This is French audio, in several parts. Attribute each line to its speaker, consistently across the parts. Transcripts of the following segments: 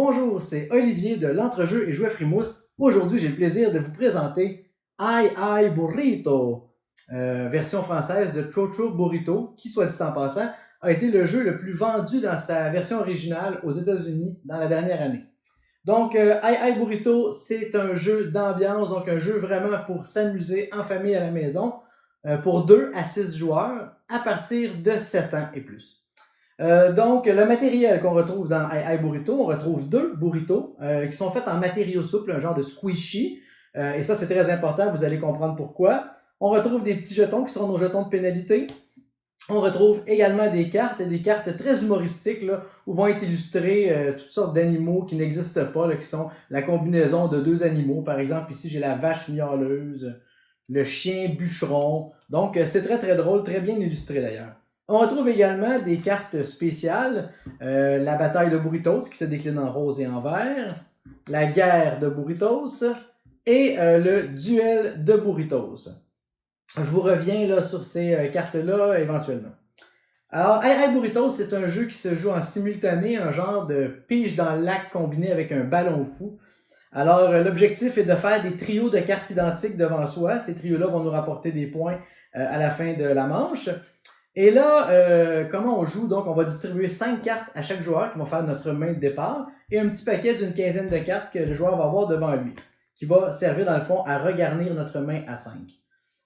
Speaker 1: Bonjour, c'est Olivier de l'Entrejeux et Jouets Frimousse. Aujourd'hui, j'ai le plaisir de vous présenter Ai Ai Burrito, version française de Tro Tro Burrito, qui, soit dit en passant, a été le jeu le plus vendu dans sa version originale aux États-Unis dans la dernière année. Donc, Ai Ai Burrito, c'est un jeu d'ambiance, donc un jeu vraiment pour s'amuser en famille à la maison, pour 2 à 6 joueurs à partir de 7 ans et plus. Donc, le matériel qu'on retrouve dans Ai Ai Burrito, on retrouve 2 burritos qui sont faits en matériaux souples, un genre de squishy. Et ça, c'est très important, vous allez comprendre pourquoi. On retrouve des petits jetons qui sont nos jetons de pénalité. On retrouve également des cartes très humoristiques là, où vont être illustrés toutes sortes d'animaux qui n'existent pas, là, qui sont la combinaison de 2 animaux. Par exemple, ici, j'ai la vache miauleuse, le chien bûcheron. Donc, c'est très très drôle, très bien illustré d'ailleurs. On retrouve également des cartes spéciales, la bataille de Burritos qui se décline en rose et en vert, la guerre de Burritos et le duel de Burritos. Je vous reviens là, sur ces cartes-là éventuellement. Alors, Ai Ai Burritos, c'est un jeu qui se joue en simultané, un genre de pige dans le lac combiné avec un ballon fou. Alors, l'objectif est de faire des trios de cartes identiques devant soi. Ces trios-là vont nous rapporter des points à la fin de la manche. Et là, comment on joue? Donc, on va distribuer 5 cartes à chaque joueur qui vont faire notre main de départ et un petit paquet d'une quinzaine de cartes que le joueur va avoir devant lui, qui va servir dans le fond à regarnir notre main à 5.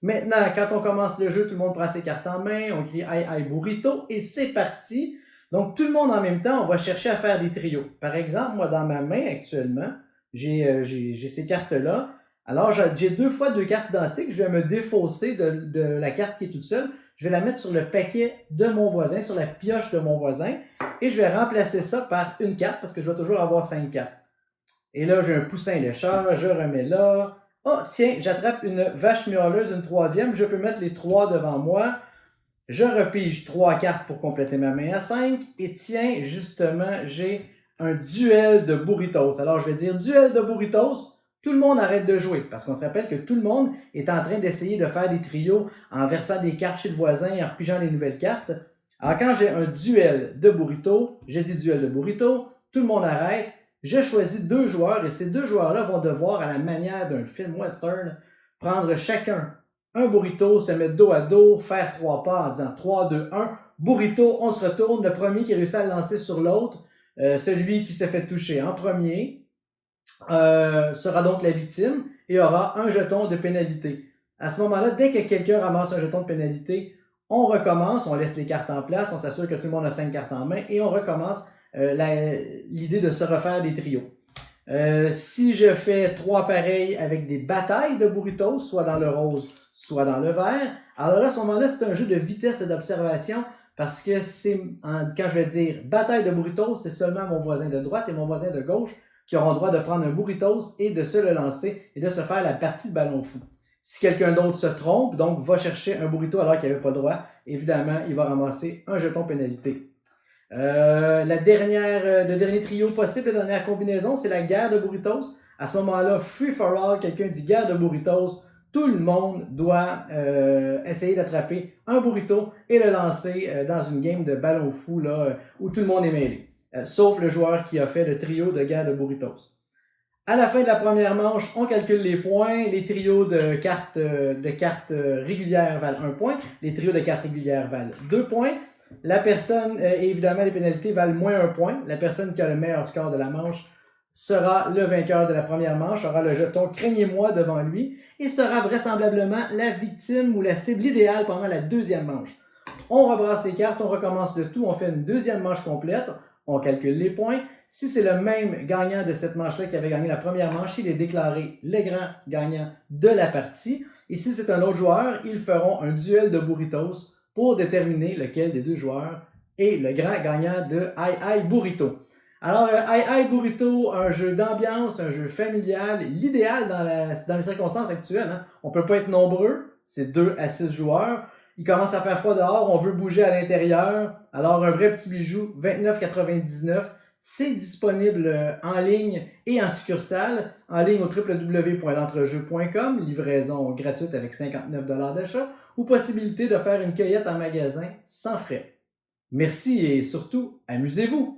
Speaker 1: Maintenant, quand on commence le jeu, tout le monde prend ses cartes en main, on crie Ai Ai Burrito et c'est parti. Donc, tout le monde en même temps, on va chercher à faire des trios. Par exemple, moi, dans ma main actuellement, j'ai ces cartes-là. Alors, j'ai 2 fois 2 cartes identiques. Je vais me défausser de la carte qui est toute seule. Je vais la mettre sur le paquet de mon voisin, sur la pioche de mon voisin, et je vais remplacer ça par une carte, parce que je vais toujours avoir 5 cartes. Et là, j'ai un poussin lécheur, je remets là. Oh, tiens, j'attrape une vache miauleuse, une troisième, je peux mettre les 3 devant moi. Je repige 3 cartes pour compléter ma main à 5, et tiens, justement, j'ai un duel de burritos. Alors, je vais dire duel de burritos. Tout le monde arrête de jouer, parce qu'on se rappelle que tout le monde est en train d'essayer de faire des trios en versant des cartes chez le voisin et en repigeant des nouvelles cartes. Alors quand j'ai un duel de burrito, j'ai dit duel de burrito, tout le monde arrête, je choisis 2 joueurs et ces 2 joueurs-là vont devoir, à la manière d'un film western, prendre chacun un burrito, se mettre dos à dos, faire 3 pas en disant 3, 2, 1, burrito, on se retourne, le premier qui réussit à le lancer sur l'autre, celui qui s'est fait toucher en premier, sera donc la victime et aura un jeton de pénalité. À ce moment-là, dès que quelqu'un ramasse un jeton de pénalité, on recommence, on laisse les cartes en place, on s'assure que tout le monde a 5 cartes en main et on recommence l'idée de se refaire des trios. Si je fais 3 pareils avec des batailles de burritos, soit dans le rose, soit dans le vert, alors là, à ce moment-là, c'est un jeu de vitesse et d'observation parce que quand je vais dire bataille de burritos, c'est seulement mon voisin de droite et mon voisin de gauche qui auront le droit de prendre un burritos et de se le lancer et de se faire la partie de ballon fou. Si quelqu'un d'autre se trompe, donc va chercher un burrito alors qu'il n'avait pas le droit, évidemment, il va ramasser un jeton pénalité. Le dernier trio possible, la dernière combinaison, c'est la guerre de burritos. À ce moment-là, free for all, quelqu'un dit guerre de burritos, tout le monde doit essayer d'attraper un burrito et le lancer dans une game de ballon fou là, où tout le monde est mêlé. Sauf le joueur qui a fait le trio de guerre de burritos. À la fin de la première manche, on calcule les points. Les trios de cartes régulières valent 1 point. Les trios de cartes régulières valent 2 points. La personne, et évidemment, les pénalités valent moins 1 point. La personne qui a le meilleur score de la manche sera le vainqueur de la première manche, aura le jeton craignez-moi devant lui et sera vraisemblablement la victime ou la cible idéale pendant la deuxième manche. On rebrasse les cartes, on recommence le tout, on fait une deuxième manche complète, on calcule les points. Si c'est le même gagnant de cette manche-là qui avait gagné la première manche, il est déclaré le grand gagnant de la partie. Et si c'est un autre joueur, ils feront un duel de burritos pour déterminer lequel des 2 joueurs est le grand gagnant de Ai Ai Burrito. Alors, Ai Ai Burrito, un jeu d'ambiance, un jeu familial, l'idéal dans les circonstances actuelles. Hein. On ne peut pas être nombreux, c'est 2 à 6 joueurs. Il commence à faire froid dehors, on veut bouger à l'intérieur. Alors, un vrai petit bijou, 29,99 $. C'est disponible en ligne et en succursale, en ligne au www.lentrejeu.com, livraison gratuite avec 59 $ d'achat, ou possibilité de faire une cueillette en magasin sans frais. Merci et surtout, amusez-vous!